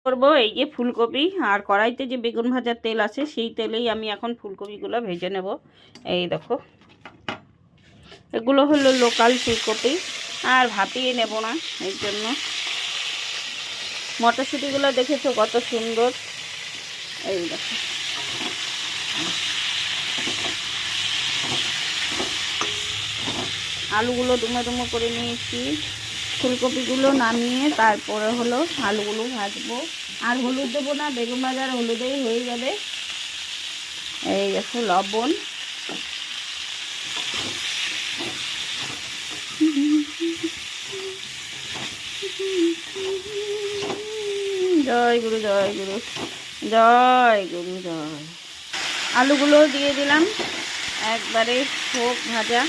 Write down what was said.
করব এই যে ফুলকপি, আর কড়াইতে যে বেগুন ভাজার তেল আছে সেই তেলেই আমি এখন ফুলকপিগুলো ভেজে নেব। এই দেখো, এগুলো হলো লোকাল ফুলকপি, আর ভাপিয়ে নেব না, এর জন্য। মটরশুঁটিগুলো দেখেছো কত সুন্দর, এই দেখো। আলুগুলো ডুমো ডুমো করে নিয়েছি, ফুলকপিগুলো নামিয়ে তারপরে হলো আলুগুলো ভাজবো। আর হলুদ দেবো না, বেগুন ভাজার হলুদেই হয়ে যাবে। এই দেখো লবণ, জয় গুরু জয় গুরু জয় গুরু জয়। আলুগুলো দিয়ে দিলাম একবারে হোক ভাজা।